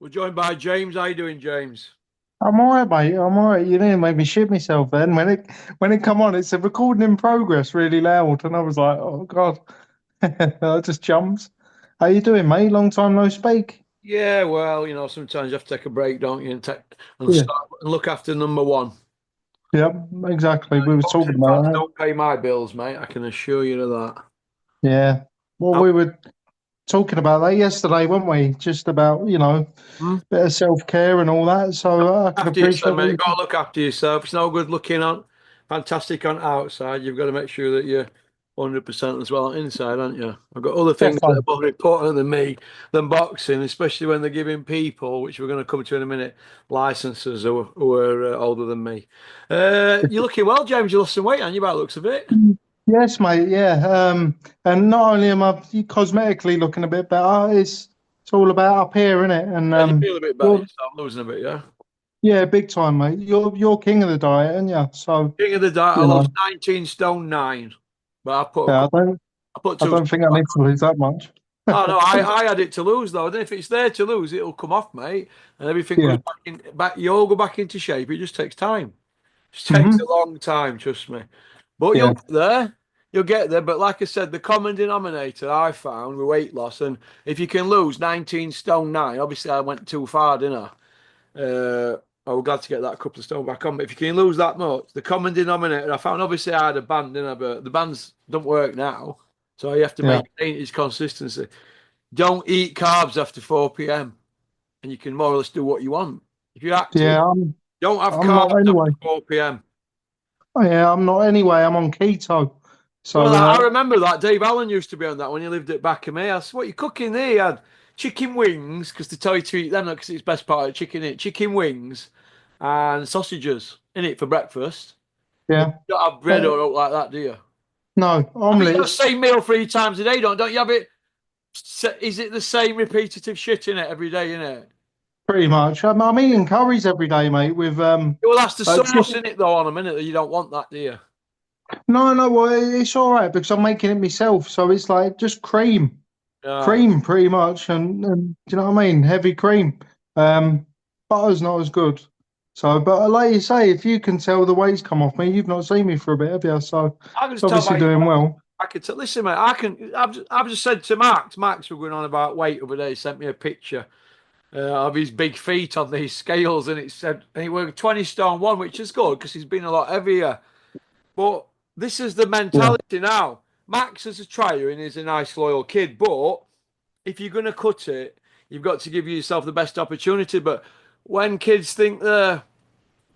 We're joined by James. How you doing, James? I'm all right, mate. I'm all right. You didn't make me shit myself then. When it come on, it said recording in progress really loud, and I was like, oh God. I just jumped. How you doing, mate? Long time no speak. Yeah, well, sometimes you have to take a break, don't you, and Yeah. start and look after number one. Yep, exactly. We were talking Boxing about fans that. don't pay my bills, mate. I can assure you of that. Yeah. Well, How- we were talking about that yesterday, weren't we? Just about, hmm? bit of self-care and all that. So I can After yourself, appreciate mate. what You've got to look after yourself. It's no good looking on fantastic on outside. You've got to make sure that you're 100% as well on inside, haven't you? I've got other things that are Defo. more important than me than boxing, especially when they're giving people, which we're going to come to in a minute, licenses who are older than me. You're looking well, James. You lost some weight, and you by the looks of it. Yes, mate. Yeah. And not only am I cosmetically looking a bit better, it's all about up here, isn't it? And Yeah, you feel a bit better. you're You start losing a bit, yeah. Yeah, big time, mate. You're king of the diet, aren't you? So, King of the diet. I you lost know, 19 stone 9, but yeah, I put I two don't stone think I back need to on. lose that much. Oh no, I had it to lose though. Then if it's there to lose, it'll come off, mate, and everything goes Yeah. back in. Back, you all go back into shape. It just takes time. It just takes a Hmm. long time, trust me. But you'll Yeah. get there. You'll get there. But like I said, the common denominator I found with weight loss, and if you can lose 19 stone 9, obviously I went too far, didn't I? I was glad to get that couple of stone back on. But if you can lose that much, the common denominator I found, obviously I had a band, didn't I? But the bands don't work now. So you have to Yeah. maintain its consistency. Don't eat carbs after 4 p.m. and you can more or less do what you want. If you're active, Yeah. don't have I'm not carbs anyway. after 4 p.m. Oh, yeah, I'm not anyway. I'm on keto. Well, So, I remember that. Dave Allen used to be on that when he lived at back of me. I said, what are you cooking there? He had chicken wings, because they tell you to eat them, because it's best part of chicken, it chicken wings and sausages in it for breakfast. You yeah. don't have bread Uh, or out like that, do you? no, I think you have the omelets, same meal 3 times a day, don't you have it? Is it the same repetitive shit in it every day, in it? pretty much. I'm eating curries every day, mate, with Well, that's the sauce chicken. in it, though, on a minute that you don't want that, do you? No, no, well, it's all right because I'm making it myself. So it's like just Right. cream pretty much, and do you know what I mean? Heavy cream. Butter's not as good. So, but like you say, if you can tell the weight's come off me, you've not seen me for a bit, have you? So I can it's just tell obviously by your doing face. well. I could tell. Listen, mate. I've just said to Max. Max, we're going on about weight the other day. He sent me a picture of his big feet on these scales, and it said and he weighed 20 stone 1, which is good because he's been a lot heavier. But this is the Yeah, mentality now. Max is a trier and he's a nice, loyal kid. But if you're going to cut it, you've got to give yourself the best opportunity. But when kids think they're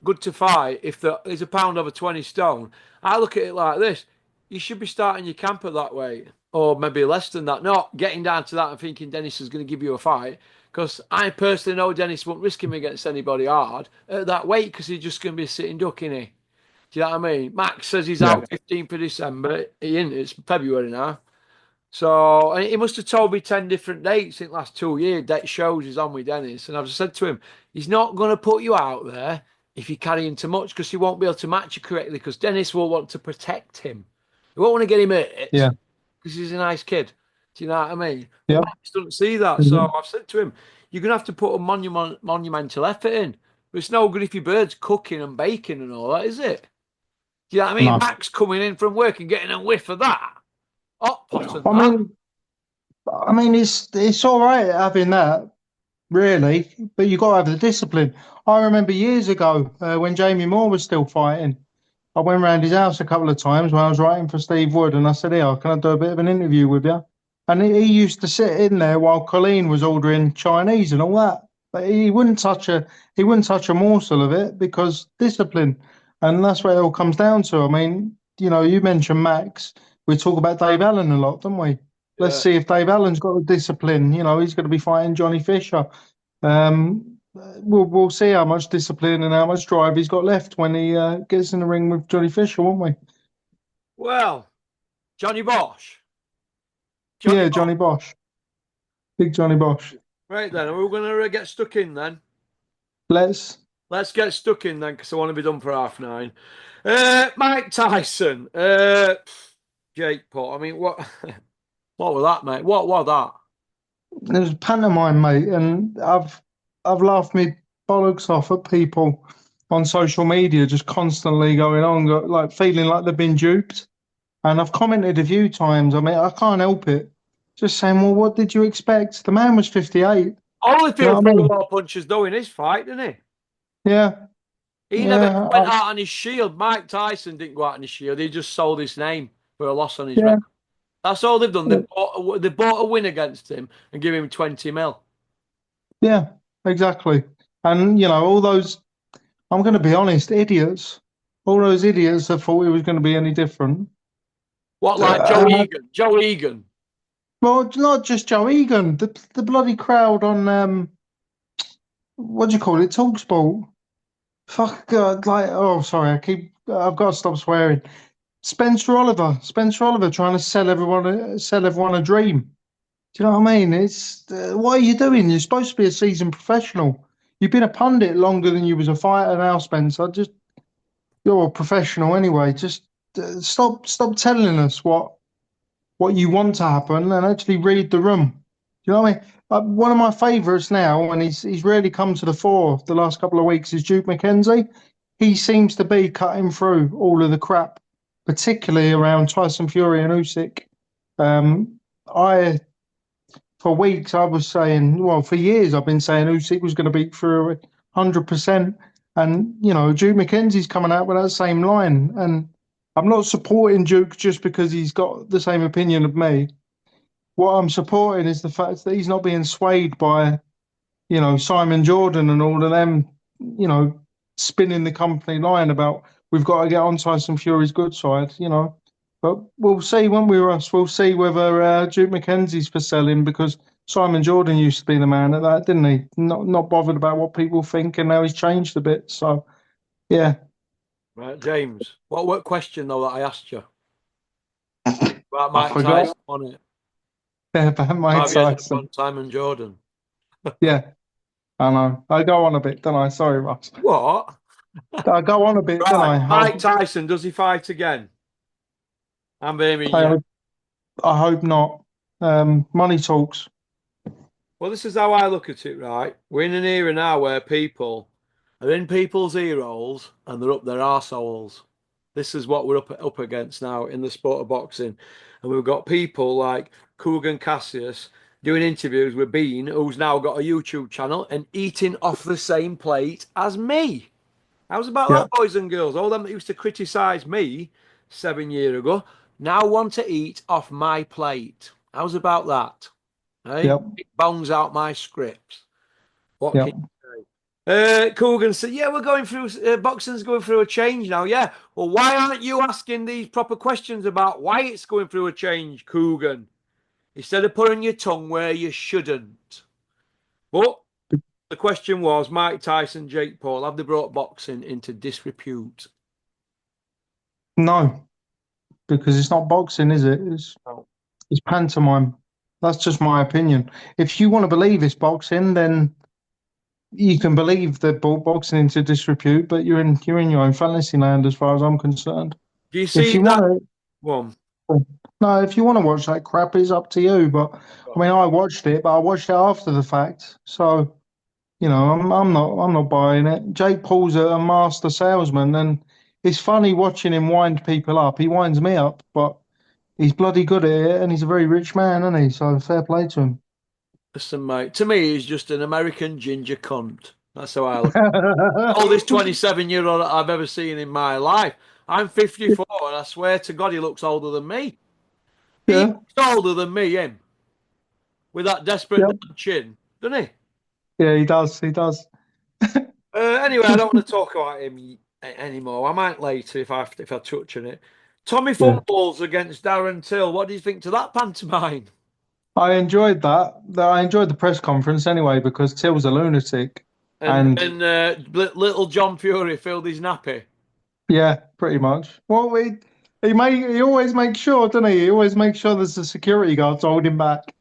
good to fight, if there's a pound over 20 stone, I look at it like this. You should be starting your camp at that weight, or maybe less than that. Not getting down to that and thinking Dennis is going to give you a fight. Because I personally know Dennis won't risk him against anybody hard at that weight because he's just going to be a sitting duck, in he? Do you know what I mean? Max says he's yeah, out 15th of December. He ain't. It's February now. So and he must have told me 10 different dates in the last 2 years. That shows he's on with Dennis. And I've said to him, he's not going to put you out there if you're carrying too much because he won't be able to match you correctly because Dennis will want to protect him. He won't want to get him hurt yeah, because he's a nice kid. Do you know what I mean? But yeah. Max doesn't see that. So Mhm. I've said to him, you're going to have to put a monumental effort in. But it's no good if your bird's cooking and baking and all that, is it? Do you know what I mean? No, Max coming in from work and getting a whiff of that. Hot pot and I that. mean, it's all right having that, really, but you got to have the discipline. I remember years ago when Jamie Moore was still fighting. I went round his house a couple of times when I was writing for Steve Wood, and I said, "Here, can I do a bit of an interview with you?" And he used to sit in there while Colleen was ordering Chinese and all that. But he wouldn't touch a morsel of it because discipline, and that's where it all comes down to. I mean, you mentioned Max. We talk about Dave Allen a lot, don't we? Let's Yeah. see if Dave Allen's got the discipline. He's going to be fighting Johnny Fisher. We'll see how much discipline and how much drive he's got left when he gets in the ring with Johnny Fisher, won't we? Well, Johnny Bosch. Johnny Yeah, Bosch. Johnny Bosch, big Johnny Bosch. Right then, we're going to get stuck in then. Let's. Let's get stuck in then because I want to be done for 9:30. Mike Tyson. Jake Paul. I mean, what what was that, mate? What was that? There's pantomime, mate, and I've I've laughed me bollocks off at people on social media just constantly going on, like feeling like they've been duped. And I've commented a few times. I mean, I can't help it. Just saying, well, what did you expect? The man was 58. You know Holyfield what I threw mean? more punches though in his fight, didn't he? Yeah, He never yeah, went out on his shield. Mike Tyson didn't go out on his shield. He just sold his name for a loss on his yeah, record. That's all they've done. They bought a win against him and give him 20 mil. yeah, exactly. And, all those, I'm going to be honest, idiots, all those idiots that thought it was going to be any different. What, like Joe Uh, Egan? Joe Egan. well, not just Joe Egan, the bloody crowd on, what do you call it, Talksport. Fuck God, like, oh, sorry, I've got to stop swearing. Spencer Oliver trying to sell everyone a dream. Do you know what I mean? It's what are you doing? You're supposed to be a seasoned professional. You've been a pundit longer than you was a fighter now, Spencer. Just you're a professional anyway. Just stop telling us what you want to happen and actually read the room. Do you know what I mean? One of my favourites now, and he's really come to the fore the last couple of weeks, is Duke McKenzie. He seems to be cutting through all of the crap, particularly around Tyson Fury and Usyk. I for weeks I was saying, well, for years I've been saying Usyk was going to beat Fury 100%, and Duke McKenzie's coming out with that same line, and I'm not supporting Duke just because he's got the same opinion of me. What I'm supporting is the fact that he's not being swayed by, Simon Jordan and all of them, you know, spinning the company line about we've got to get on Tyson Fury's good side. But we'll see when we rush. We'll see whether Duke McKenzie's for selling because Simon Jordan used to be the man at that, didn't he? Not bothered about what people think, and now he's changed a bit. So yeah, Right, James. What question though that I asked you about I Mike forgot. Tyson on it? About Mike Have you ended up Tyson. on Simon Jordan? Yeah, I know. I go on a bit, don't I? Sorry, Ross. What? I go on a bit, don't Right, I? Mike Tyson, does he fight again? I'm aiming I, yeah. I hope not. Money talks. Well, this is how I look at it, right? We're in an era now where people are in people's ear holes and they're up their arseholes. This is what we're up against now in the sport of boxing. And we've got people like Kugan Cassius doing interviews with Bean, who's now got a YouTube channel and eating off the same plate as me. How's about Yeah, that, boys and girls? All them that used to criticise me 7 years ago now want to eat off my plate. How's about that? Hey, yep, it bounds out my scripts. What can yep. you Coogan said, "Yeah, we're going through boxing's going through a change now. Yeah, well, why aren't you asking these proper questions about why it's going through a change, Coogan? Instead of putting your tongue where you shouldn't." But the question was, Mike Tyson, Jake Paul, have they brought boxing into disrepute? No, because it's not boxing, is it? No. It's pantomime. That's just my opinion. If you want to believe it's boxing, then you can believe they've brought boxing into disrepute, but you're in your own fantasy land as far as I'm concerned. Do you If see you that want one? to, no, if you want to watch that crap, it's up to you. But I mean, I watched it, but I watched it after the fact, so I'm not buying it. Jake Paul's a master salesman, and it's funny watching him wind people up. He winds me up, but he's bloody good at it, and he's a very rich man, isn't he? So fair play to him. Listen, mate, to me, he's just an American ginger cunt. That's how I look. Oldest 27-year-old I've ever seen in my life. I'm 54, and I swear to God, he looks older than me. He Yeah, looks older than me, him, with that desperate yeah, damn chin, doesn't he? yeah. He does. He does. Anyway, I don't want to talk about him anymore. I might later if I touch on it. Tommy Yeah, Fumbles against Darren Till. What do you think to that pantomime? I enjoyed that. I enjoyed the press conference anyway because Till's a lunatic, And and and little John Fury filled his nappy. yeah, pretty much. Well, he always makes sure, doesn't he? He always makes sure there's a security guard to hold him back.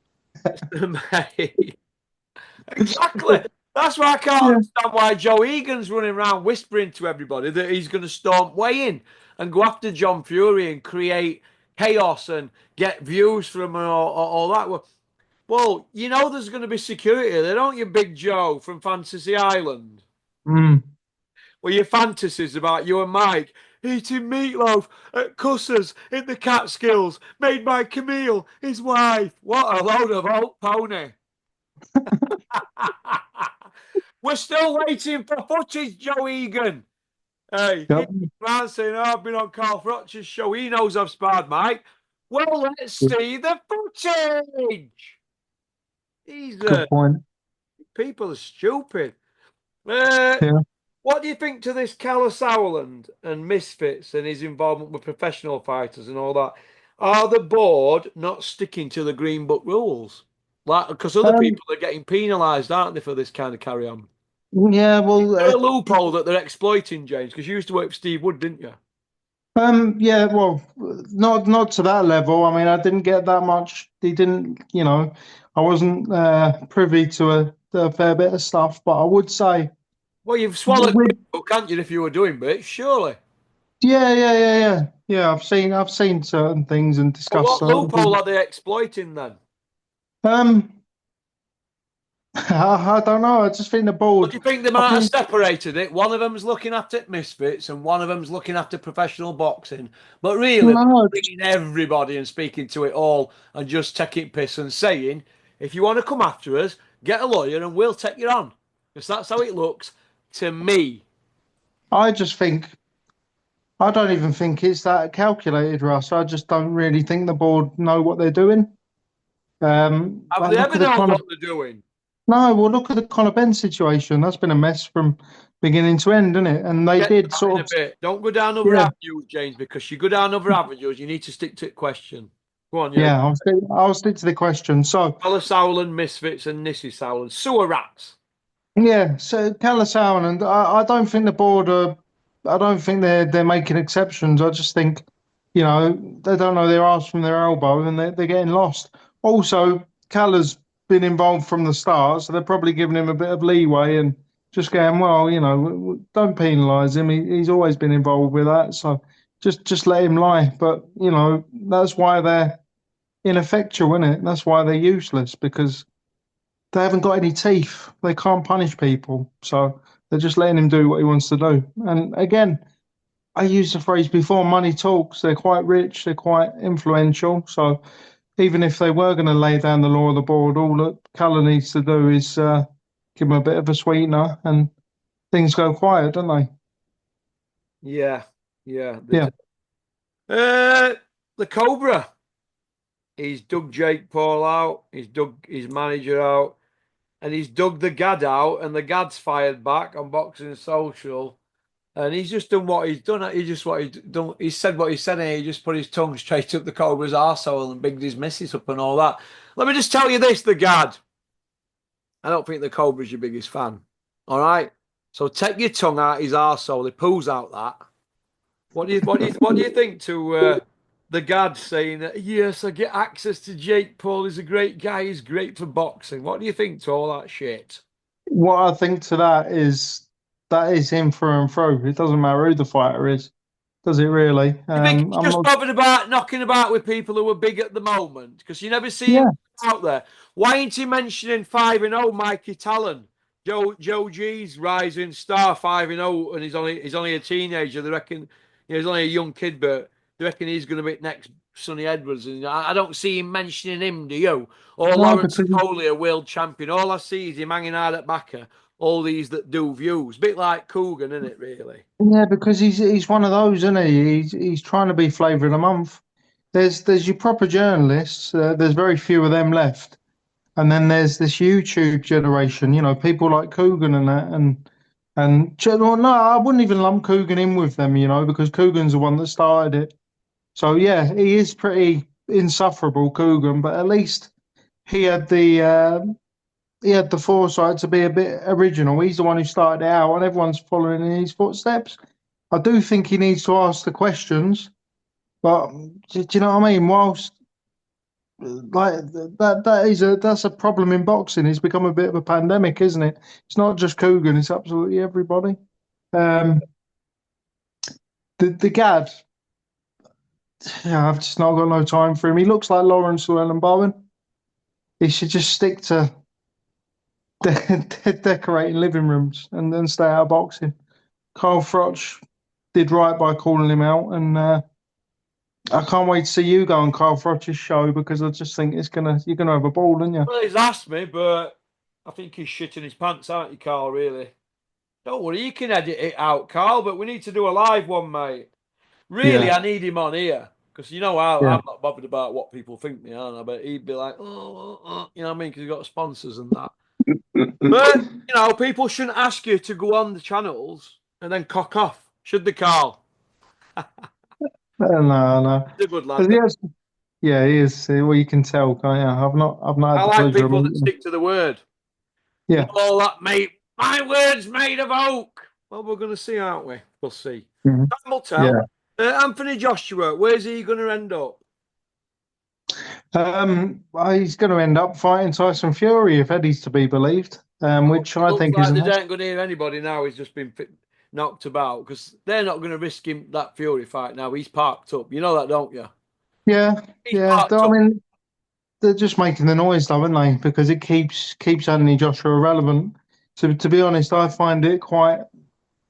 Mate. Exactly. That's why I can't Yeah, understand why Joe Egan's running around whispering to everybody that he's going to storm weigh in and go after John Fury and create chaos and get views from all that. Well, Well, you know there's going to be security there, don't you, Big Joe from Fantasy Island? Mm. Well, your fantasies about you and Mike eating meatloaf at Cussers in the Catskills, made by Camille, his wife. What a load of old pony. We're still waiting for footage, Joe Egan. Hey, he Yep. man saying, oh, I've been on Carl Froch's show. He knows I've sparred Mike. Well, let's see the footage. These Good point. people are stupid. Uh, Yeah. what do you think to this Callus Howland and Misfits and his involvement with professional fighters and all that? Are the board not sticking to the Green Book rules? Like, because other Um, people are getting penalised, aren't they, for this kind of carry on? yeah, well, There's a loophole that they're exploiting, James, because you used to work for Steve Wood, didn't you? yeah, well, not to that level. I mean, I didn't get that much. He didn't, I wasn't privy to a fair bit of stuff, but I would say, Well, you've swallowed with, Green Book, can't you, if you were doing bits, surely. yeah. I've seen certain things and But discussed what certain things. loophole are they exploiting then? Um, I don't know. I just think the What board. do you think they I might have think separated it? One of them's looking after Misfits and one of them's looking after professional boxing. But really, no. bringing everybody and speaking to it all and just taking piss and saying, if you want to come after us, get a lawyer and we'll take you on. Because that's how it looks to me. I just think I don't even think it's that calculated, Russ. I just don't really think the board know what they're doing. Have But they look ever at the known kind what of they're doing? no, well, look at the Conor Ben situation. That's been a mess from beginning to end, isn't it? And they Get to did that in sort a of, bit. Don't go down other yeah, avenues, James, because you go down other avenues, you need to stick to the question. Go on, yeah. yeah. I'll stick to the question. So, Alice Howland, Misfits, and Nissi Howland. Sewer rats. yeah, so Callum and I don't think the board are. I don't think they're making exceptions. I just think, they don't know their arse from their elbow, and they're getting lost. Also, Caller's been involved from the start, so they're probably giving him a bit of leeway and just going, well, don't penalise him. He's always been involved with that, so just let him lie. But that's why they're ineffectual, isn't it? That's why they're useless because they haven't got any teeth. They can't punish people. So they're just letting him do what he wants to do. And again, I used the phrase before money talks. They're quite rich, they're quite influential. So even if they were going to lay down the law of the board, all that Colour needs to do is give them a bit of a sweetener and things go quiet, don't they? Yeah, yeah. Yeah. Uh, the Cobra. He's dug Jake Paul out. He's dug his manager out. And he's dug the Gad out. And the Gad's fired back on Boxing Social. And he's just done what he's done. He just what he's done. He said what he said, and he just put his tongue straight up the Cobra's arsehole and bigged his missus up and all that. Let me just tell you this, the Gad. I don't think the Cobra's your biggest fan. All right? So take your tongue out his arsehole. He poos out that. What do you think to the Gad saying that yes, I get access to Jake Paul. He's a great guy. He's great for boxing. What do you think to all that shit? What I think to that is him through and through. It doesn't matter who the fighter is, does it really? You think he's I'm just not. bothered about knocking about with people who are big at the moment? Because you never see him Yeah, out there. Why ain't he mentioning 5-0 Mikey Talon? Joe G's rising star 5-0, and he's only a teenager. They reckon he's only a young kid, but they reckon he's going to be next Sonny Edwards. And I don't see him mentioning him, do you? Or no, Lawrence because Coley, a world champion. All I see is him hanging out at backer. All these that do views, bit like Coogan, isn't it? Really? yeah, because he's one of those, isn't he? He's trying to be flavour of the month. There's your proper journalists. There's very few of them left, and then there's this YouTube generation. People like Coogan and that, well, no, I wouldn't even lump Coogan in with them. Because Coogan's the one that started it. So yeah, he is pretty insufferable, Coogan, but at least he had the uh, he had the foresight to be a bit original. He's the one who started it out, and everyone's following in his footsteps. I do think he needs to ask the questions, but do you know what I mean? Whilst like that's a problem in boxing. It's become a bit of a pandemic, isn't it? It's not just Coogan; it's absolutely everybody. Um, the Gad, yeah, I've just not got no time for him. He looks like Lawrence Llewellyn Bowen. he should just stick to decorating living rooms and then stay out of boxing. Carl Froch did right by calling him out, and I can't wait to see you go on Carl Froch's show because I just think you're gonna have a ball, aren't you? Well, he's asked me, but I think he's shitting his pants, aren't you, Carl? Really? Don't worry, you can edit it out, Carl. But we need to do a live one, mate. Really, Yeah, I need him on here because you know yeah. I'm not bothered about what people think me, aren't I? But he'd be like, you know what I mean? Because he's got sponsors and that. But you know, people shouldn't ask you to go on the channels and then cock off, should they, Carl? No, no. He's a good lad. But yes, yeah, he is. Well, you can tell, can't you? I've not I had the like pleasure of people that meeting him. stick to the word. Yeah. Not all that, mate. My word's made of oak. Well, we're going to see, aren't we? We'll see. Mhm. Time will tell. Yeah. Anthony Joshua, where's he going to end up? He's going to end up fighting Tyson Fury if Eddie's to be believed, Well, which it I looks think is like an they don't going to hear anybody now. He's just been knocked about because they're not going to risk him that Fury fight now. He's parked up. You know that, don't you? yeah, He's yeah. parked I up. mean, they're just making the noise, though, aren't they? Because it keeps Anthony Joshua relevant. So to be honest, I find it quite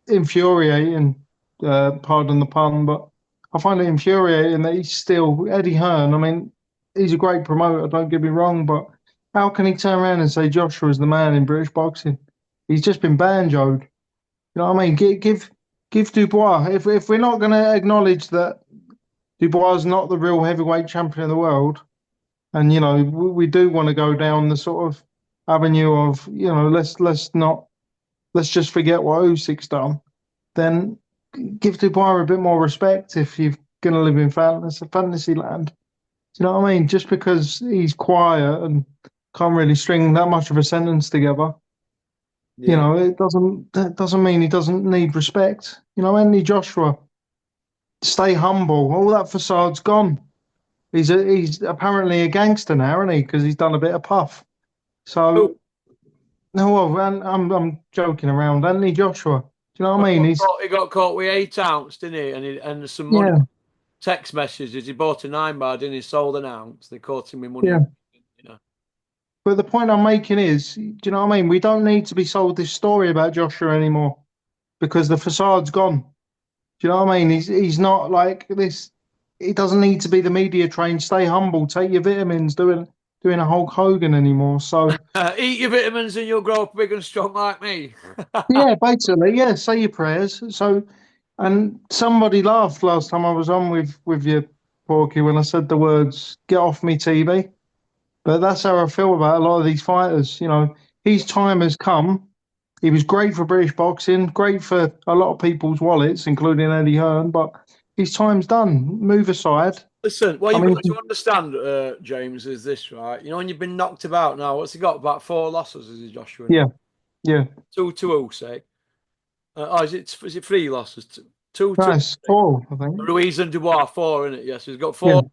infuriating. Pardon the pun, but I find it infuriating that he's still Eddie Hearn. I mean, he's a great promoter. Don't get me wrong, but how can he turn around and say Joshua's the man in British boxing? He's just been banjoed. You know what I mean? Give Dubois. If we're not going to acknowledge that Dubois is not the real heavyweight champion of the world, and you know we do want to go down the sort of avenue of let's just forget what Usyk's done, then give Dubois a bit more respect if you're going to live in fantasy land. Do you know what I mean? Just because he's quiet and can't really string that much of a sentence together, Yeah. that doesn't mean he doesn't need respect. You know, Anthony Joshua, stay humble. All that facade's gone. He's apparently a gangster now, isn't he? Because he's done a bit of puff. Oh, So no, well, I'm joking around. Anthony Joshua, do you know what well, I mean? he got caught with 8 ounce, didn't he? And some money Yeah, text messages. He bought a 9 bar, didn't he? Sold an ounce. They caught him with money. yeah. You know. But the point I'm making is, do you know what I mean? We don't need to be sold this story about Joshua anymore because the facade's gone. Do you know what I mean? He's not like this. He doesn't need to be the media trained. Stay humble. Take your vitamins. Doing a Hulk Hogan anymore. So Eat your vitamins and you'll grow up big and strong like me. yeah, basically, yeah. Say your prayers. So, and somebody laughed last time I was on with you, Porky, when I said the words "get off me, TV." But that's how I feel about a lot of these fighters. You know, his time has come. He was great for British boxing, great for a lot of people's wallets, including Eddie Hearn. But his time's done. Move aside. Listen, what I you've mean, got to understand, James, is this, right? You know, when you've been knocked about now, what's he got? About 4 losses, is he, Joshua, yeah, now? yeah. Two to Usyk. Is it 3 losses? Two to That's cool. I think. Ruiz and Dubois, four, isn't it? Yes, he's got Yeah, four.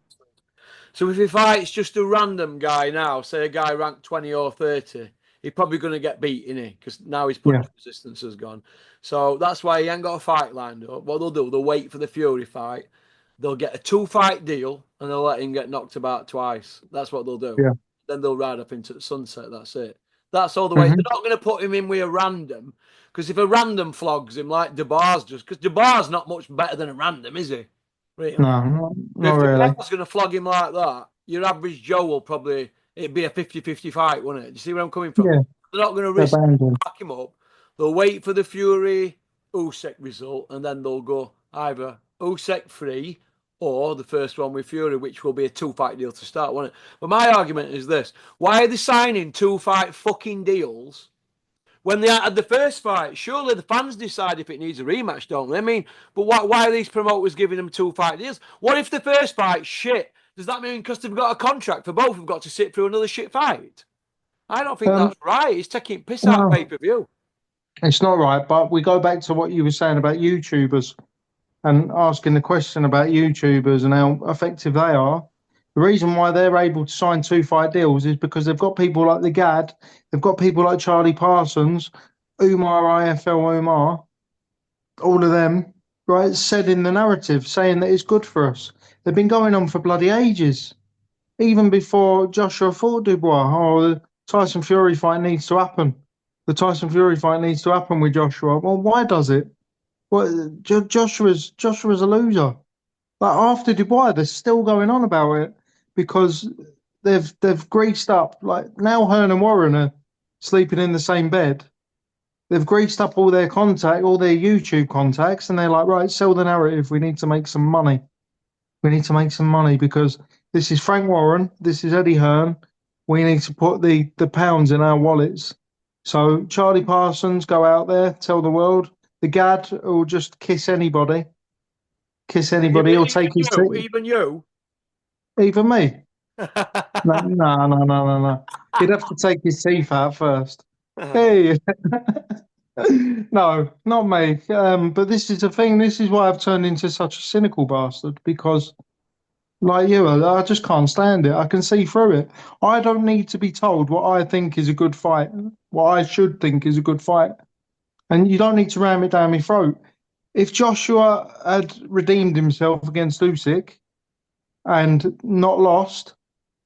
So if he fights just a random guy now, say a guy ranked 20 or 30, he's probably going to get beat, isn't he? Because now his yeah, punch resistance has gone. So that's why he ain't got a fight lined up. What they'll do, they'll wait for the Fury fight. They'll get a 2 fight deal and they'll let him get knocked about twice. That's what they'll do. yeah. Then they'll ride up into the sunset. That's it. That's all the way. Hmm. They're not going to put him in with a random because if a random flogs him like DeBar's just, because DeBar's not much better than a random, is he? Really? No, If not the really. bar's going to flog him like that, your average Joe will probably, it'd be a 50-50 fight, wouldn't it? Do you see where I'm coming from? Yeah, They're not going to risk abandoned. back him up. They'll wait for the Fury Usyk result and then they'll go either Usyk free or the first one with Fury, which will be a 2 fight deal to start, won't it? But my argument is this: why are they signing 2 fight fucking deals when they had the first fight? Surely the fans decide if it needs a rematch, don't they? I mean, but why are these promoters giving them 2 fight deals? What if the first fight shit? Does that mean because they've got a contract for both, have got to sit through another shit fight? I don't think Um, that's right. It's taking piss out of no, pay per view. it's not right. But we go back to what you were saying about YouTubers and asking the question about YouTubers and how effective they are. The reason why they're able to sign 2 fight deals is because they've got people like the Gad, they've got people like Charlie Parsons, Umar IFL Umar, all of them, right, said in the narrative, saying that it's good for us. They've been going on for bloody ages. even before Joshua fought Dubois, the Tyson Fury fight needs to happen. The Tyson Fury fight needs to happen with Joshua. Well, why does it? Well, Joshua's a loser. Like after Dubois, they're still going on about it because they've greased up. Like now, Hearn and Warren are sleeping in the same bed. They've greased up all their YouTube contacts, and they're like, right, sell the narrative. We need to make some money. We need to make some money because this is Frank Warren, this is Eddie Hearn. We need to put the pounds in our wallets. So Charlie Parsons, go out there, tell the world. The Gad will just kiss anybody, or take his teeth. Even you. Even me. No, no, no, no, no, no. He'd have to take his teeth out first. Hey. No, not me. But this is the thing. This is why I've turned into such a cynical bastard because, like you, I just can't stand it. I can see through it. I don't need to be told what I think is a good fight, what I should think is a good fight, and you don't need to ram it down my throat. If Joshua had redeemed himself against Usyk and not lost,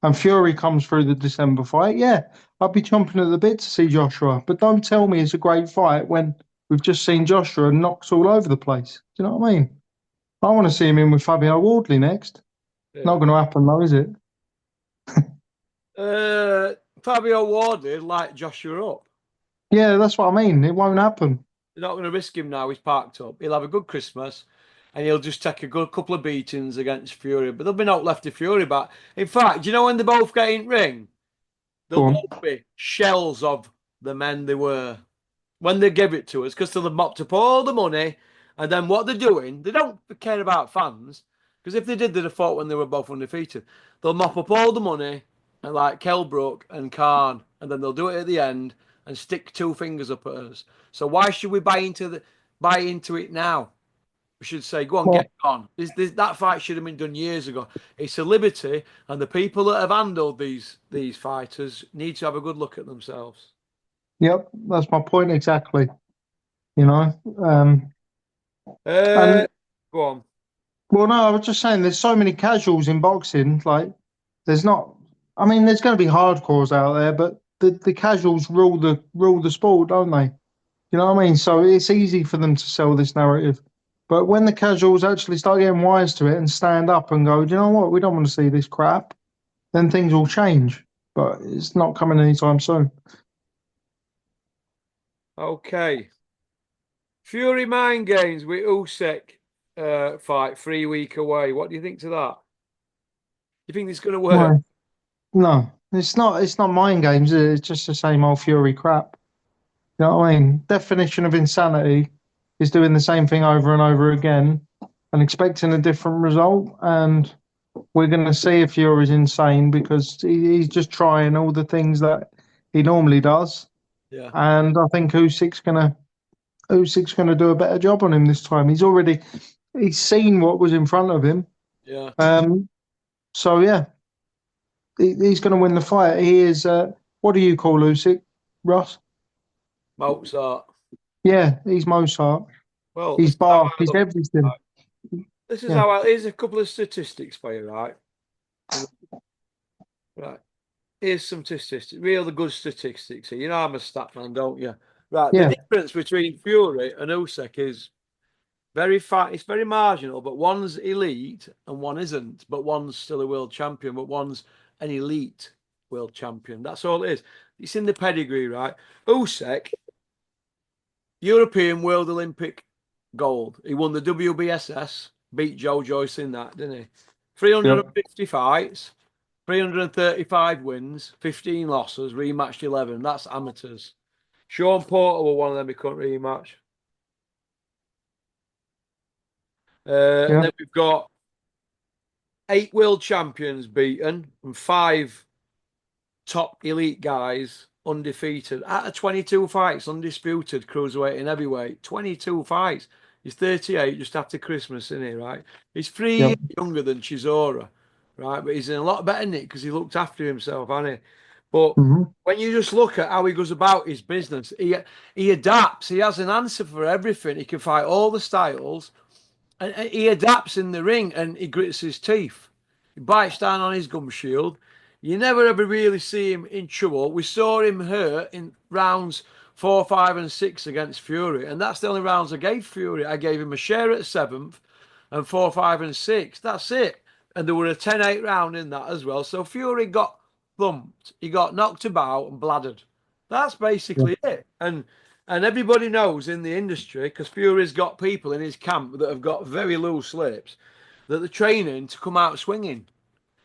and Fury comes through the December fight, yeah, I'd be chomping at the bit to see Joshua. But don't tell me it's a great fight when we've just seen Joshua knocks all over the place. Do you know what I mean? I want to see him in with Fabio Wardley next. Yeah. Not going to happen though, is it? Fabio Wardley light Joshua up. Yeah, that's what I mean. It won't happen. They're not going to risk him now. He's parked up. He'll have a good Christmas, and he'll just take a good couple of beatings against Fury. But there'll be no left to Fury back. In fact, do you know when they both get in ring? They'll Go on. both be shells of the men they were when they give it to us because they'll have mopped up all the money. And then what they're doing, they don't care about fans because if they did, they'd have fought when they were both undefeated. They'll mop up all the money and like Kelbrook and Khan, and then they'll do it at the end and stick two fingers up at us. So why should we buy into it now? We should say, go on, Well, get on. That fight should have been done years ago. It's a liberty, and the people that have handled these fighters need to have a good look at themselves. yep, that's my point exactly. You know, Uh, and Go on. well, no, I was just saying there's so many casuals in boxing. Like, there's not. I mean, there's going to be hardcores out there, but the casuals rule the sport, don't they? You know what I mean? So it's easy for them to sell this narrative. But when the casuals actually start getting wise to it and stand up and go, do you know what? We don't want to see this crap, then things will change. But it's not coming anytime soon. Okay. Fury Mind Games with Usyk fight 3 week away. What do you think to that? You think it's going to work? No, no, it's not. It's not mind games. It's just the same old Fury crap. You know what I mean? Definition of insanity is doing the same thing over and over again and expecting a different result. And we're going to see if Fury's insane because he's just trying all the things that he normally does. Yeah. And I think Usyk's gonna do a better job on him this time. He's seen what was in front of him. Yeah. So yeah, he's going to win the fight. He is. What do you call Usyk, Russ? Mozart. Yeah, he's Mozart. Well, He's Bach. He's everything. This is Yeah. here's a couple of statistics for you, right? Right. Here's some statistics, real good statistics here. You know I'm a stat man, don't you? Right. Yeah. The difference between Fury and Usyk is it's very marginal, but one's elite and one isn't. But one's still a world champion, but one's an elite world champion. That's all it is. It's in the pedigree, right? Usyk, European World Olympic gold. He won the WBSS, beat Joe Joyce in that, didn't he? 350 fights, 335 wins, 15 losses, rematched 11. That's amateurs. Sean Porter were one of them he couldn't rematch. And then we've got 8 world champions beaten and 5 top elite guys undefeated. Out of 22 fights, undisputed, cruiserweight and heavyweight. 22 fights. He's 38 just after Christmas, isn't he, right? He's 3 years younger than Chisora, right? But he's in a lot better nick because he looked after himself, hasn't he? But when you just look at how he goes about his business, he adapts. He has an answer for everything. He can fight all the styles. And he adapts in the ring and he grits his teeth. He bites down on his gum shield. You never ever really see him in trouble. We saw him hurt in rounds 4, 5, and 6 against Fury, and that's the only rounds I gave Fury. I gave him a share at seventh and 4, 5, and 6. That's it. And there were a 10-8 round in that as well. So Fury got thumped. He got knocked about and bladdered. That's Yeah. basically it. And everybody knows in the industry, because Fury's got people in his camp that have got very loose lips, that they're training to come out swinging.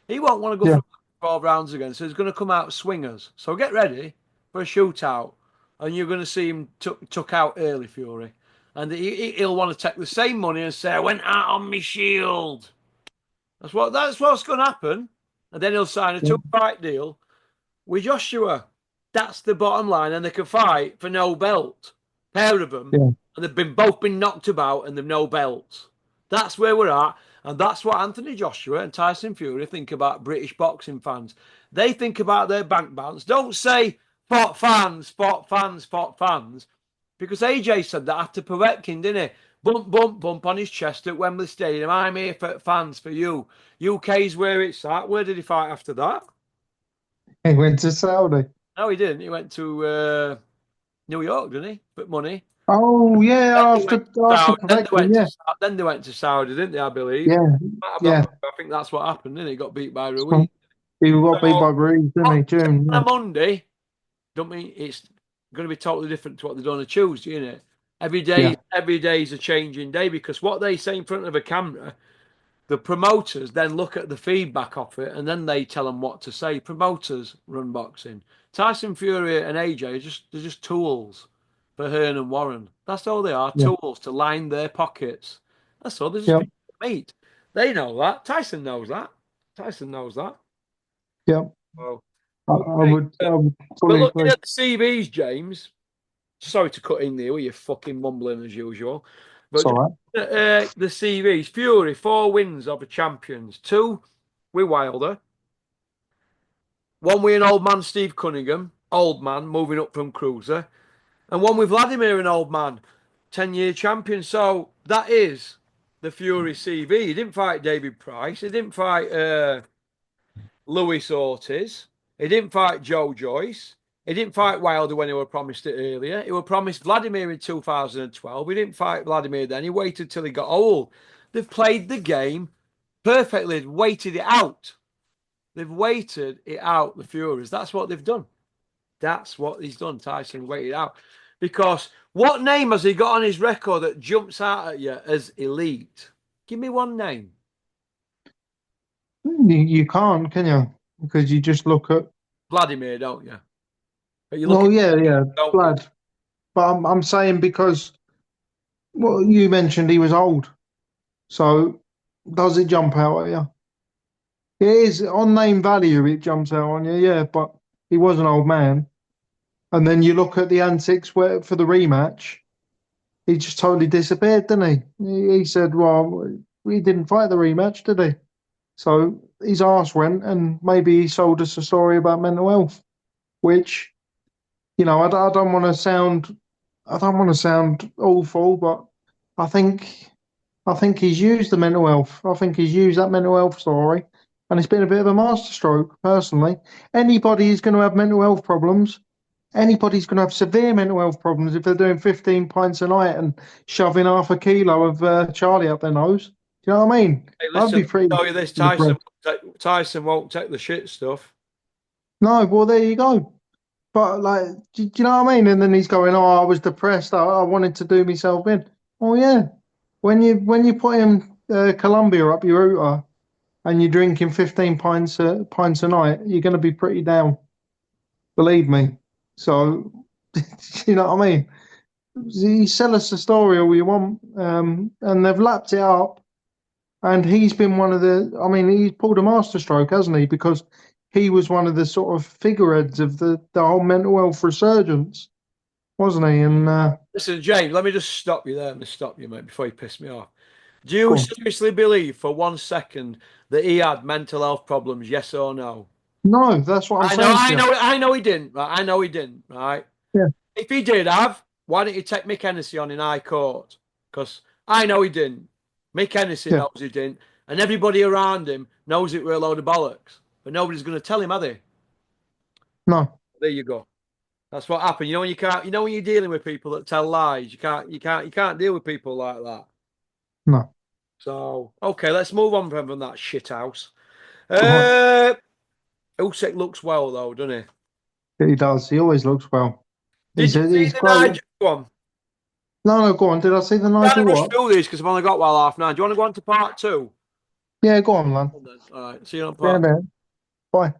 He won't want to go Yeah. for 12 rounds again, so he's going to come out swingers. So get ready for a shootout, and you're going to see him took out early, Fury. And he'll want to take the same money and say, I went out on my shield. That's what's going to happen. And then he'll sign a Yeah. two-fight deal with Joshua. That's the bottom line, and they can fight for no belt. Pair of them, Yeah. and they've both been knocked about, and they've no belts. That's where we're at, and that's what Anthony Joshua and Tyson Fury think about British boxing fans. They think about their bank balance. Don't say fought fans, fought fans, fought fans, because AJ said that after Povetkin, didn't he? Bump, bump, bump on his chest at Wembley Stadium. I'm here for fans, for you. UK's where it's at. Where did he fight after that? He went to Saudi. No, he didn't. He went to New York, didn't he? Put money. Oh yeah, Then they after went to after Saudi. perfection, yeah. Then they went to Saudi, didn't they? I believe. Yeah. Might have not Yeah. got, I think that's what happened. Didn't he? Got beat by Ruiz. He got beat So by Breeze, didn't he? June. on Yeah. a Monday, don't mean it's going to be totally different to what they do on a Tuesday, isn't it? Yeah. Every day is a changing day because what they say in front of a camera, the promoters then look at the feedback of it and then they tell them what to say. Promoters run boxing. Tyson Fury and AJ they're just tools for Hearn and Warren. That's all they are, Yeah. tools to line their pockets. That's all. They're just Yeah. people to meet. They know that. Tyson knows that. Tyson knows that. Yeah. Well, I, but, I would I would but fully looking agree. at the CVs, James. Sorry to cut in there with you fucking mumbling as usual. It's But all right. the CVs, Fury, 4 wins over champions. 2 with Wilder. 1 with an old man, Steve Cunningham. Old man, moving up from cruiser. And 1 with Vladimir, an old man. 10-year champion. So that is the Fury CV. He didn't fight David Price. He didn't fight Luis Ortiz. He didn't fight Joe Joyce. He didn't fight Wilder when he was promised it earlier. He was promised Vladimir in 2012. He didn't fight Vladimir then. He waited till he got old. They've played the game perfectly. They've waited it out. They've waited it out, the Furies. That's what they've done. That's what he's done. Tyson waited out. Because what name has he got on his record that jumps out at you as elite? Give me one name. You can't, can you? Because you just look at. Vladimir, don't you? But you look Well, at yeah, yeah, don't you? Vlad. But I'm saying because well, you mentioned he was old, so does it jump out at you? It is on name value. It jumps out on you, yeah. But he was an old man, and then you look at the antics where for the rematch. He just totally disappeared, didn't he? He said, "Well, we didn't fight the rematch, did he?" So his arse went, and maybe he sold us a story about mental health, which I don't want to sound, I don't want to sound awful, but I think, I think he's used the mental health. I think he's used that mental health story, and it's been a bit of a masterstroke. Personally, anybody who's going to have mental health problems, anybody's going to have severe mental health problems if they're doing 15 pints a night and shoving half a kilo of Charlie up their nose. Do you know what I mean? Hey, I'd listen, be pretty I'll tell you this, depressed. Tyson won't take the shit stuff. No, well, there you go. But like, do you know what I mean? And then he's going, "Oh, I was depressed. I wanted to do myself in." Oh yeah, when you put him Columbia up your router and you're drinking 15 pints a night, you're going to be pretty down. Believe me. So, you know what I mean? You sell us the story all you want, and they've lapped it up. And he's been one of the. I mean, he's pulled a masterstroke, hasn't he? Because he was one of the sort of figureheads of the whole mental health resurgence, wasn't he? And Listen, James, let me just stop you there. Let me stop you, mate, before you piss me off. Do go you on. seriously believe for 1 second that he had mental health problems? Yes or no? No, that's what I'm I know, saying to I you. know, I know he didn't. Right? I know he didn't. Right? Yeah, If he did have, why didn't you take Mick Hennessy on in High Court? Because I know he didn't. Mick Hennessy yeah, knows he didn't. And everybody around him knows it were a load of bollocks. But nobody's going to tell him, are they? No, There you go. That's what happened. You know when you can't. You know when you're dealing with people that tell lies. You can't deal with people like that. no. So okay, let's move on from that shit house. Go on. Usyk looks well though, doesn't He does. He always looks well. he? Did you see He's the great. Nigel one? No, no, go on. Did I see the Trying to Nigel rush what? through these because I've only got well 9:30. Do you want to go on to part two? Yeah, go on, man. All right, see you on Yeah, part. man. Bye.